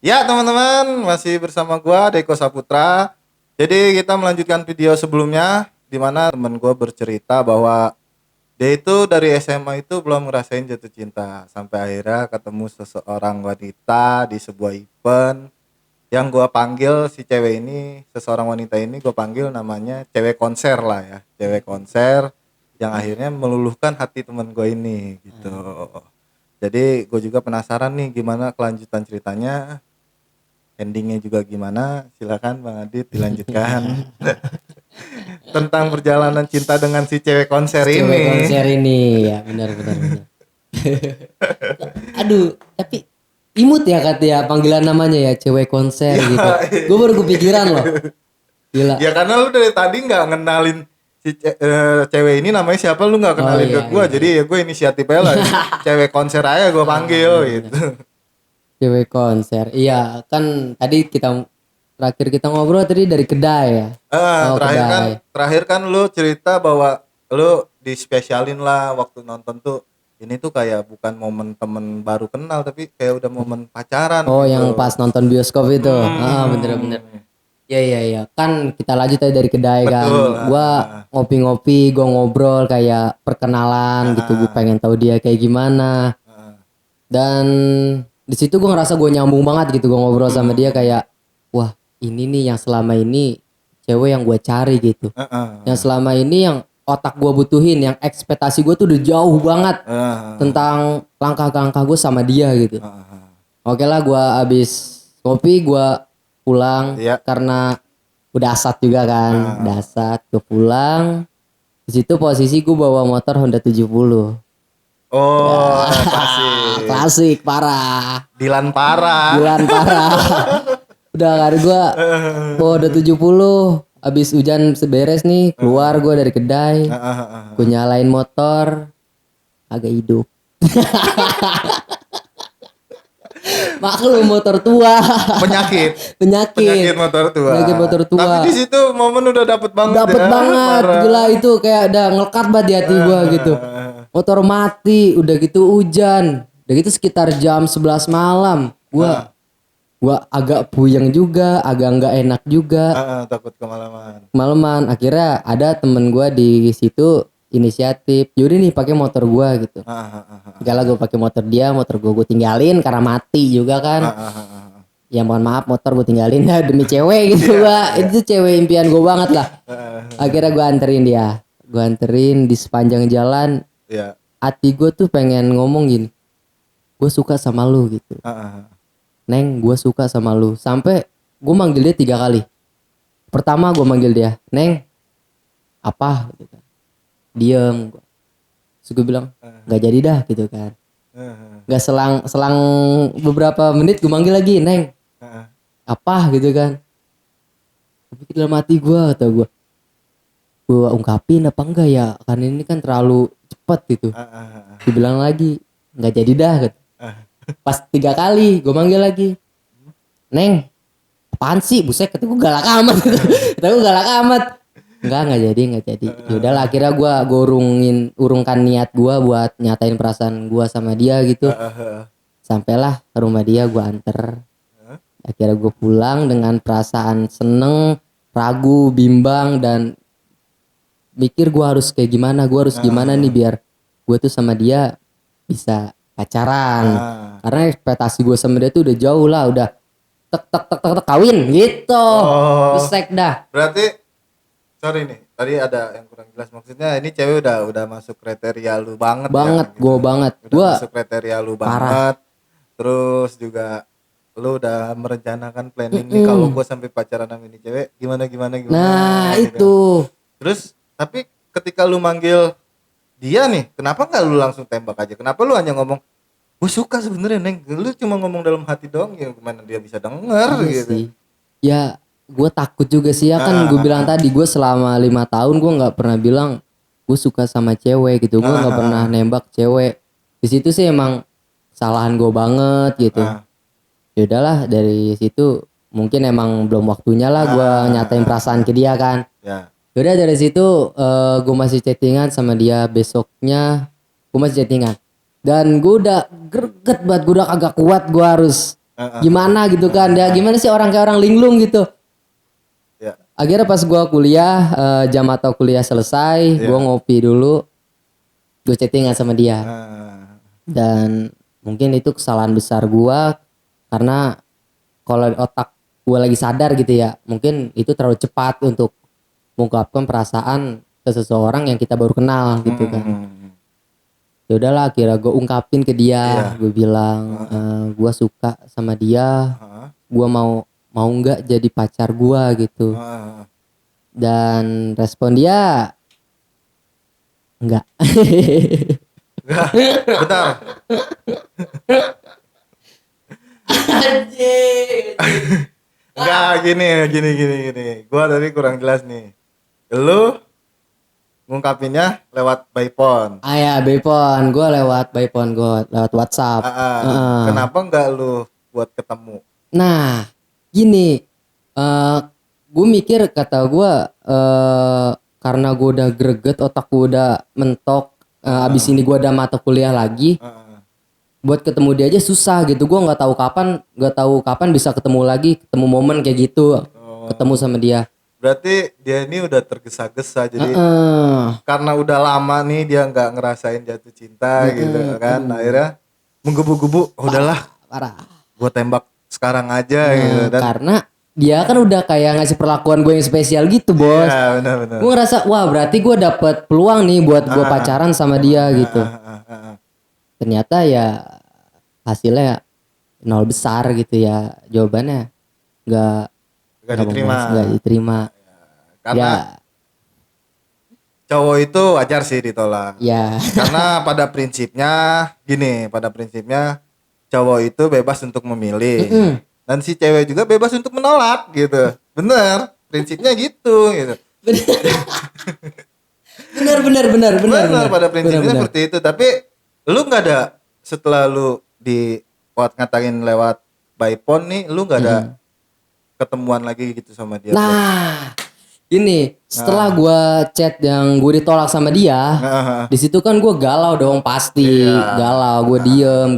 Ya teman-teman, masih bersama gua Deko Saputra. Jadi kita melanjutkan video sebelumnya di mana teman gua bercerita bahwa dia itu dari SMA itu belum ngerasain jatuh cinta sampai akhirnya ketemu seseorang wanita di sebuah event yang gua panggil si cewek ini, seseorang wanita ini gua panggil namanya cewek konser lah ya, cewek konser yang akhirnya meluluhkan hati teman gua ini gitu. Jadi gue juga penasaran nih gimana kelanjutan ceritanya, endingnya juga gimana. Silakan Bang Adit dilanjutkan tentang perjalanan cinta dengan si cewek konser Cewek ini. konser ini ya benar benar benar. Aduh, tapi imut ya kata ya panggilan namanya ya cewek konser Ya, gitu. Gue baru kepikiran loh. Gila. ya karena lu dari tadi nggak ngenalin si cewek ini namanya siapa, lu nggak Oh kenalin ke iya gue, iya. jadi ya gue inisiatif aja lah. Cewek konser aja gue panggil Benar gitu. benar. Cewek konser. Iya, kan tadi terakhir kita ngobrol tadi dari kedai ya. Oh, kedai. Terakhir kan lu cerita bahwa lu dispesialin lah waktu nonton tuh, ini tuh kayak bukan momen temen baru kenal tapi kayak udah momen pacaran Oh, yang gitu. pas nonton bioskop itu. Ah, bener bener. Hmm, Iya iya iya. Kan kita lanjut tadi dari kedai kan. betul. Gua ngopi-ngopi, gua ngobrol kayak perkenalan gitu. Gue pengen tahu dia kayak gimana. Dan di situ gue ngerasa gue nyambung banget gitu. Gue ngobrol sama dia kayak, wah ini nih yang selama ini cewek yang gue cari gitu. Yang selama ini yang otak gue butuhin, yang ekspektasi gue tuh udah jauh banget tentang langkah-langkah gue sama dia gitu. Oke lah, gue abis kopi gue pulang Iya. karena udah asat juga kan, udah asat gue pulang. Di situ posisi gue bawa motor Honda 70. Oh, klasik. Klasik parah. Dilan parah. Bulan parah. Udah kan gue bawa Honda 70. Abis hujan seberes nih, keluar gue dari kedai. Gue nyalain motor, agak hidup. Maklum motor tua. Penyakit. Penyakit. Penyakit motor tua. Penyakit motor tua. Tapi di situ momen udah dapet banget Dapet ya. banget, Parah. gila itu kayak udah ngelekat banget di hati gua gitu. Motor mati, udah gitu hujan. Udah gitu sekitar jam 11 malam. Gua agak puyeng juga, agak nggak enak juga. Takut kemalaman. Maleman, akhirnya ada temen gua di situ inisiatif. Yaudah nih pakai motor gua gitu. Segala gua pakai motor gua tinggalin karena mati juga kan. Ya mohon maaf motor gue tinggalin dah demi cewek gitu gua. Itu cewek impian gue banget lah. Akhirnya gue anterin dia. Gue anterin di sepanjang jalan. Iya. Hati gue tuh pengen ngomong gini. Gue suka sama lu gitu. Neng, gue suka sama lu. Sampai gue manggil dia 3 kali. Pertama gue manggil dia, Neng, apa? Gitu kan. Diem. Terus gue bilang, gak jadi dah gitu kan. Gak selang beberapa menit gue manggil lagi, Neng, apa gitu kan. Tapi dalam hati gue, kata gue ungkapin apa enggak ya, karena ini kan terlalu cepat gitu. Dibilang lagi nggak jadi dah gitu. Pas 3 kali gue manggil lagi, Neng, apaan sih, buset, kata gue galak amat. Kata gue galak amat. Nggak jadi. Yaudahlah, akhirnya gue urungkan niat gue buat nyatain perasaan gue sama dia gitu. Sampailah ke rumah dia, gue anter. Akhirnya gue pulang dengan perasaan seneng, ragu, bimbang, dan mikir gue harus kayak gimana, gue harus gimana nih biar gue tuh sama dia bisa pacaran. Karena ekspektasi gue sama dia tuh udah jauh lah, udah tek kawin gitu. Besek dah. Berarti sorry nih, tadi ada yang kurang jelas, maksudnya ini cewek udah masuk kriteria lu banget Banget, ya, gitu. gue banget. Udah Gue masuk kriteria lu parah. banget. Terus juga lu udah merencanakan planning nih, kalau gue sampai pacaran sama ini cewek gimana Nah gitu. itu. Terus tapi ketika lu manggil dia nih, kenapa nggak lu langsung tembak aja? Kenapa lu hanya ngomong gue suka sebenarnya Neng? Lu cuma ngomong dalam hati doang, ya gimana dia bisa denger Iya gitu. sih. Ya gue takut juga sih ya, kan gue bilang tadi gue selama 5 tahun gue nggak pernah bilang gue suka sama cewek gitu. Gue nggak pernah nembak cewek. Di situ sih emang kesalahan gue banget gitu. Ya udahlah, dari situ mungkin emang belum waktunya lah gue nyatain perasaan ke dia kan. Ya. Yaudah dari situ gue masih chattingan sama dia. Besoknya gue masih chattingan dan gue udah greget banget, gue udah agak kuat, gue harus Gimana gitu kan, dia gimana sih orang kayak orang linglung gitu. Ya. Akhirnya pas gue kuliah, jam atau kuliah selesai, gue ngopi dulu, gue chattingan sama dia. Dan mungkin itu kesalahan besar gue, karena kalau otak gue lagi sadar gitu ya, mungkin itu terlalu cepat untuk mengungkapkan perasaan ke seseorang yang kita baru kenal gitu kan. Ya udahlah, akhirnya gue ungkapin ke dia, gue bilang gue suka sama dia, gue mau nggak jadi pacar gue gitu. Dan respon dia enggak. Bentar. Enggak, gini. Gua tadi kurang jelas nih. Lu ngungkapinnya lewat by phone. Ya, by phone. Gue lewat by phone, gue lewat WhatsApp. Kenapa enggak lu buat ketemu? Nah, gini. Gue mikir, kata gue, karena gue udah greget, otak gue udah mentok. Abis ini gue ada mata kuliah lagi. Buat ketemu dia aja susah gitu. Gue nggak tahu kapan bisa ketemu lagi, ketemu momen kayak gitu, ketemu sama dia. Berarti dia ini udah tergesa-gesa, jadi karena udah lama nih dia nggak ngerasain jatuh cinta gitu kan, akhirnya menggebu-gebu, udahlah, parah. Gue tembak sekarang aja gitu. Dan karena dia kan udah kayak ngasih perlakuan gue yang spesial gitu, bos. Iya, benar. Gue ngerasa, wah berarti gue dapet peluang nih buat gue pacaran sama dia gitu. Ternyata ya hasilnya nol besar gitu ya, jawabannya nggak diterima. Karena cowok itu wajar sih ditolak. Ya. Karena pada prinsipnya cowok itu bebas untuk memilih. Dan si cewek juga bebas untuk menolak gitu. Bener, prinsipnya gitu. Bener, pada prinsipnya seperti itu. Tapi lu nggak ada, setelah lu ngatain lewat by phone nih, lu nggak ada ketemuan lagi gitu sama dia? Nah, ini setelah gue chat yang gue ditolak sama dia, di situ kan gue galau dong, pasti galau. Gue diem,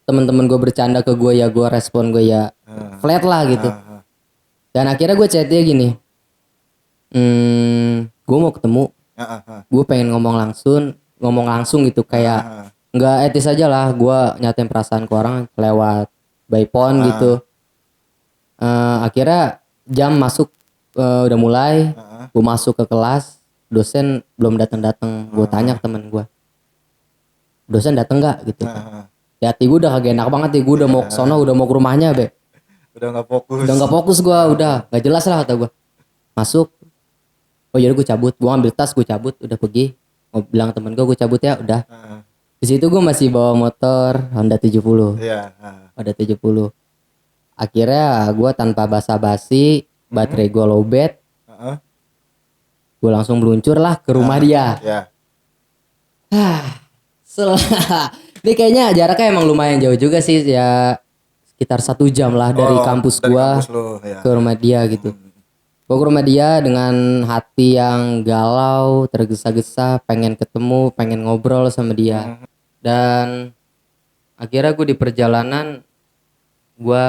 temen-temen gue bercanda ke gue ya gue respon, gue ya flat lah gitu. Dan akhirnya gue chat dia gini, gue mau ketemu, gue pengen ngomong langsung gitu, kayak nggak etis aja lah gue nyatain perasaan ke orang lewat by phone gitu. Akhirnya jam masuk, udah mulai, gue masuk ke kelas, dosen belum datang. Gue tanya ke temen gue, dosen datang nggak gitu kan. Ya hati gue udah kagak enak banget ya, gue udah mau ke sono, udah mau ke rumahnya be. Udah nggak fokus gue, udah nggak jelas lah kata gue. Masuk, oh yaudah gue cabut, gue ambil tas, gue cabut, udah pergi. Mau bilang temen gue cabut ya, udah. Di situ gue masih bawa motor Honda 70. Honda 70. Akhirnya gue tanpa basa-basi, baterai gue lowbat, gue langsung meluncur lah ke rumah dia. Ini kayaknya jaraknya emang lumayan jauh juga sih ya, sekitar 1 jam lah dari kampus gue ke rumah dia gitu. Gue ke rumah dia dengan hati yang galau, tergesa-gesa, pengen ketemu, pengen ngobrol sama dia. Dan akhirnya gue di perjalanan, gue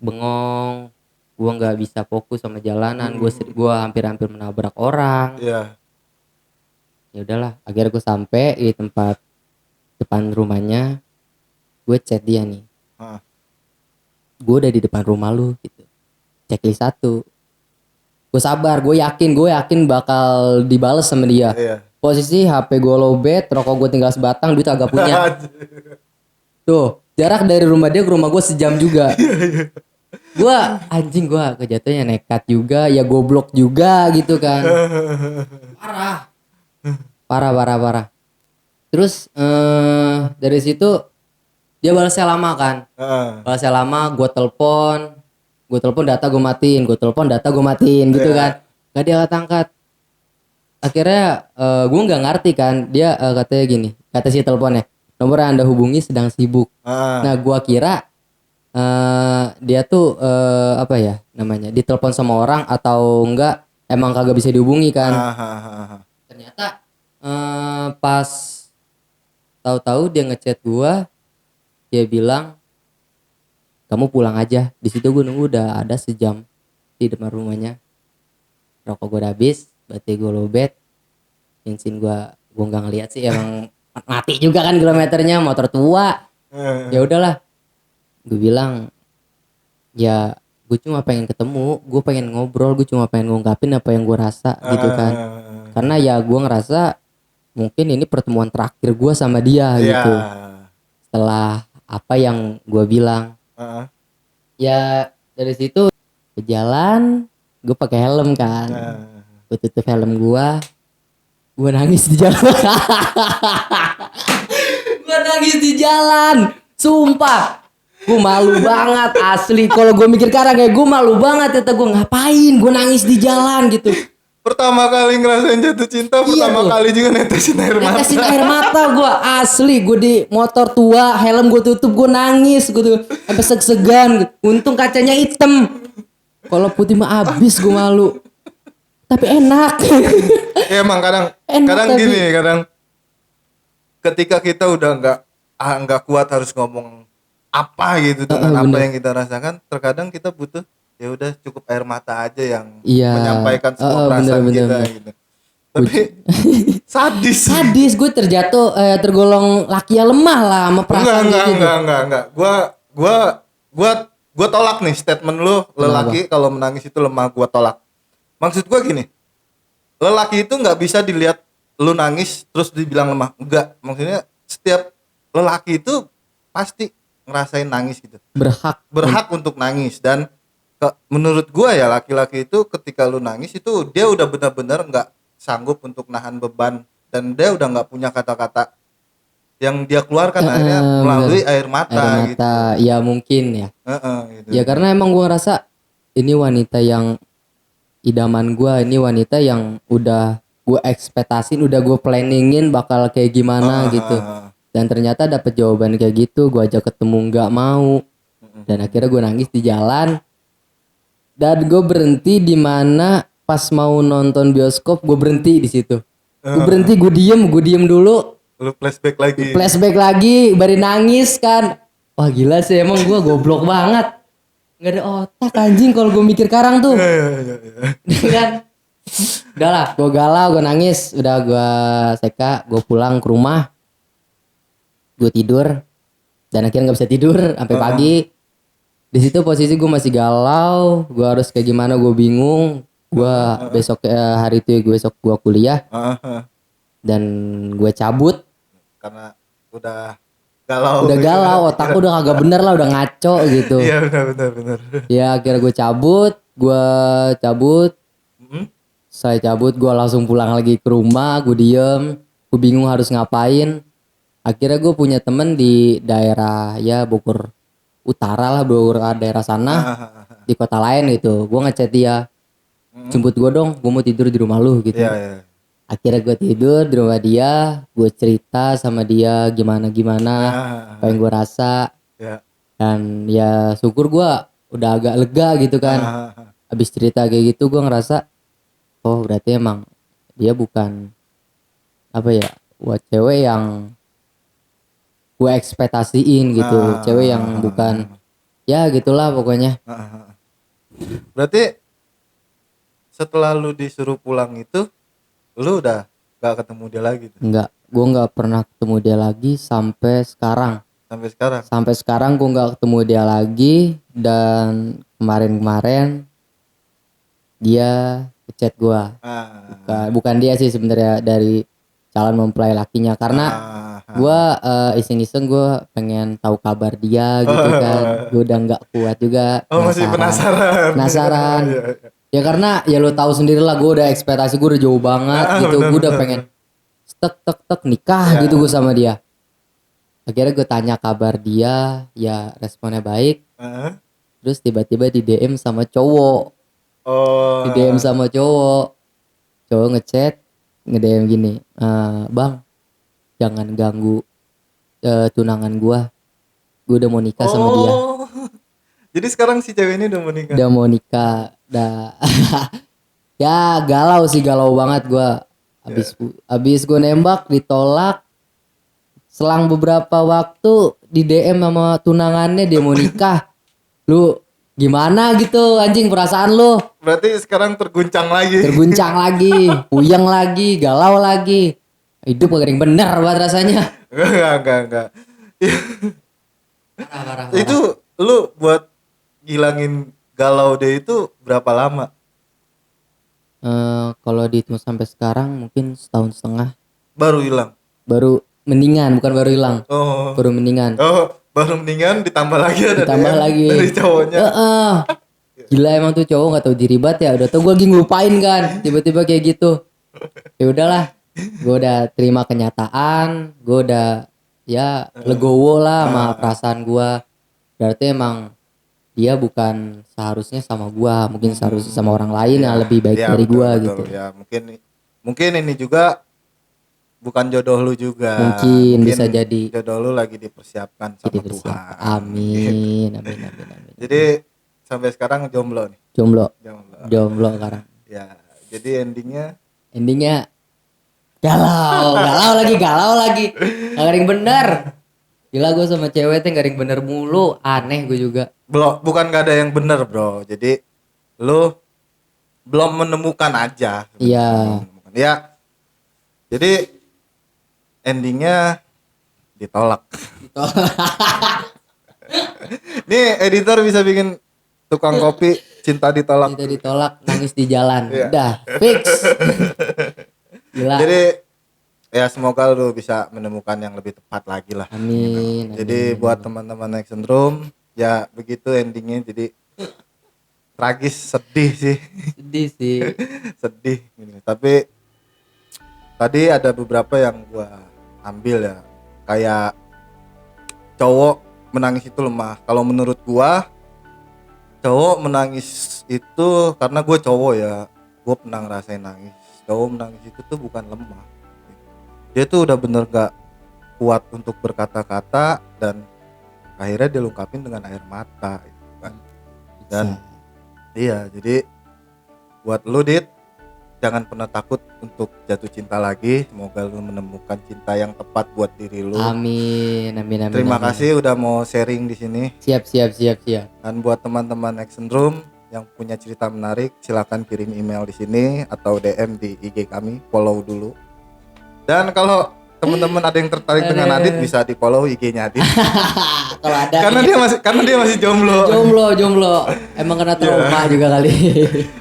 bengong, gue nggak bisa fokus sama jalanan, gue hampir menabrak orang. Ya udahlah, akhirnya gue sampai di tempat depan rumahnya, gue chat dia nih, gue udah di depan rumah lu gitu, checklist 1. Gue sabar, gue yakin bakal dibales sama dia. Posisi HP gue lowbat, rokok gue tinggal sebatang, duit agak punya. Tuh, jarak dari rumah dia ke rumah gue sejam juga. Gue anjing, gue kejatuhnya nekat juga, ya goblok juga gitu kan. Parah. Terus dari situ dia balasnya lama kan. Gue telepon data gue matiin gitu kan. Gak dia angkat. Akhirnya gue nggak ngerti kan, dia katanya gini, kata si teleponnya, nomor yang Anda hubungi sedang sibuk. Nah gue kira dia tuh apa ya namanya, ditelepon sama orang atau enggak emang kagak bisa dihubungi kan. Ternyata pas tahu-tahu dia ngechat gue, dia bilang kamu pulang aja. Di situ gue nunggu udah ada sejam di depan rumahnya. Rokok gue udah habis, baterai gue lowbat, bensin gue nggak ngeliat sih, emang mati juga kan kilometernya, motor tua. Ya udahlah, gue bilang ya gue cuma pengen ketemu, gue pengen ngobrol, gue cuma pengen ngungkapin apa yang gue rasa gitu kan. Karena ya gue ngerasa mungkin ini pertemuan terakhir gue sama dia gitu. Setelah apa yang gue bilang, ya dari situ ke jalan, gue pakai helm kan, gue tutup helm gue nangis di jalan. Gue nangis di jalan, sumpah. Gue malu banget asli. Kalau gue mikir sekarang kayak gue malu banget. Kata gue ngapain gue nangis di jalan gitu. Pertama kali ngerasain jatuh cinta, pertama kali juga netesin air mata. Netesin air mata gue asli. Gue di motor tua, helm gue tutup, gue nangis gitu. Sampai seg-segan gitu. Untung kacanya hitam. Kalau putih mah abis gue malu. Tapi enak. Ya emang kadang gini, kadang ketika kita udah nggak kuat harus ngomong apa gitu dengan apa yang kita rasakan, terkadang kita butuh ya udah cukup air mata aja yang menyampaikan semua perasaan kita gitu. Tapi sadis gue tergolong laki yang lemah lah sama perasaan gitu. Enggak. Gua tolak nih statement lu, lelaki kalau menangis itu lemah, gua tolak. Maksud gua gini, lelaki itu nggak bisa dilihat lu nangis terus dibilang lemah. Enggak, maksudnya setiap lelaki itu pasti ngerasain nangis gitu. Berhak untuk nangis. Dan menurut gua ya laki-laki itu ketika lu nangis itu dia udah benar-benar nggak sanggup untuk nahan beban dan dia udah nggak punya kata-kata yang dia keluarkan akhirnya melalui air mata gitu. Ya mungkin ya. Gitu. Ya karena emang gua ngerasa ini wanita yang idaman gua, ini wanita yang udah gue ekspektasin, udah gue planningin bakal kayak gimana gitu. Dan ternyata dapet jawaban kayak gitu, gue ajak ketemu nggak mau. Dan akhirnya gue nangis di jalan. Dan gue berhenti di mana pas mau nonton bioskop, gue berhenti di situ. Gue berhenti, gue diem dulu. Lu flashback lagi, baru nangis kan. Wah gila sih, emang gue goblok banget. Nggak ada otak anjing kalau gue mikir sekarang tuh. Kan? Udah lah, gue galau, gue nangis. Udah gue seka, gue pulang ke rumah. Gue tidur. Dan akhirnya gak bisa tidur sampai pagi. Di situ posisi gue masih galau. Gue harus kayak gimana, gue bingung. Gue besok hari itu gue kuliah. Dan gue cabut. Karena udah galau, otak udah kagak bener lah, udah ngaco gitu. Iya benar. Ya akhirnya gue cabut. Saya cabut, gue langsung pulang lagi ke rumah, gue diem, gue bingung harus ngapain. Akhirnya gue punya temen di daerah ya Bogor Utara lah, Bogor daerah sana, di kota lain gitu. Gue ngechat dia, jemput gue dong, gue mau tidur di rumah lu gitu. Iya. Akhirnya gue tidur di rumah dia, gue cerita sama dia gimana apa yang gue rasa. Dan ya syukur gue udah agak lega gitu kan. Habis cerita kayak gitu gue ngerasa, oh berarti emang dia bukan buat cewek yang gue ekspektasiin gitu. Cewek yang bukan, ya gitulah pokoknya. Berarti setelah lu disuruh pulang itu lu udah gak ketemu dia lagi tuh? Enggak, gue gak pernah ketemu dia lagi sampai sekarang. Sampai sekarang gue gak ketemu dia lagi. Dan kemarin dia ngechat gue. Bukan dia sih sebenarnya, dari calon mempelai lakinya. Karena gue iseng-iseng gue pengen tahu kabar dia gitu kan. Gue udah gak kuat juga. Masih penasaran. Ya karena ya lo tahu sendiri lah, gue udah ekspektasi gue udah jauh banget gitu. Gue udah pengen tek nikah gitu gue sama dia. Akhirnya gue tanya kabar dia, ya responnya baik. Terus tiba-tiba di DM sama cowok. Di DM sama cowok ngechat, nge-DM gini, bang jangan ganggu tunangan gue udah mau nikah sama dia. Jadi sekarang si cewek ini udah mau nikah. Ya galau banget gue. Abis gue nembak ditolak. Selang beberapa waktu di DM sama tunangannya dia mau nikah. Lu gimana gitu anjing perasaan lu? Berarti sekarang terguncang lagi. Terguncang lagi, puyeng lagi, galau lagi. Hidup gak ada yang bener buat rasanya. Enggak. Parah. Itu lu buat ngilangin galau deh itu berapa lama? Kalau dihitung sampai sekarang mungkin setahun setengah. Baru hilang. Baru mendingan, bukan baru hilang. Oh. Baru mendingan. Baru mendingan ditambah lagi ada Ditambah DM lagi dari cowoknya. Gila emang tuh cowok nggak tahu diri banget ya. Udah tau gue lagi ngelupain kan, tiba-tiba kayak gitu. Ya udahlah, gue udah terima kenyataan, gue udah ya legowo lah sama perasaan gue. Berarti emang dia bukan seharusnya sama gue, mungkin seharusnya sama orang lain yang lebih baik dari gue gitu. Ya mungkin ini juga bukan jodoh lu juga. Mungkin bisa jadi jodoh lu lagi dipersiapkan sama Tuhan. Amin. Jadi sampai sekarang jomblo nih. Jomblo sekarang. Ya, jadi endingnya galau lagi. Gak ada yang bener. Gila gue sama cewek tuh gak ada yang bener mulu. Aneh gue juga. Bukan gak ada yang bener bro. Jadi lu belum menemukan aja. Iya. Ya. Jadi endingnya ditolak. Nih editor bisa bikin tukang kopi cinta ditolak. Cinta ditolak, nangis di jalan. Udah fix. Gila. Jadi ya semoga lu bisa menemukan yang lebih tepat lagi lah. Amin. Jadi buat teman-teman Action Room ya begitu endingnya, jadi tragis, sedih sih. Sedih gitu. Tapi tadi ada beberapa yang gua ambil ya, kayak cowok menangis itu lemah. Kalau menurut gua cowok menangis itu karena gue cowok ya, gue pernah ngerasain nangis. Cowok menangis itu tuh bukan lemah, dia tuh udah bener gak kuat untuk berkata-kata dan akhirnya dia ungkapin dengan air mata gitu kan. Dan iya, jadi buat lu Dit, jangan pernah takut untuk jatuh cinta lagi. Semoga lu menemukan cinta yang tepat buat diri lu. Amin. Terima kasih udah mau sharing di sini. Siap. Dan buat teman-teman Action Room yang punya cerita menarik, silakan kirim email di sini atau DM di IG kami, follow dulu. Dan kalau teman-teman ada yang tertarik dengan Adit, bisa di follow IG-nya Adit. Kalau ada karena dia masih jomblo. Emang kena trauma juga kali.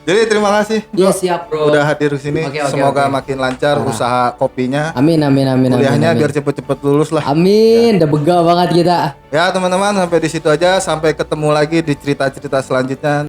Jadi terima kasih. Iya siap bro. Udah hadir di sini. Semoga makin lancar usaha kopinya. Amin. Kuliahnya biar cepet-cepet lulus lah. Amin. Udah bega banget kita. Ya teman-teman, sampai di situ aja. Sampai ketemu lagi di cerita-cerita selanjutnya.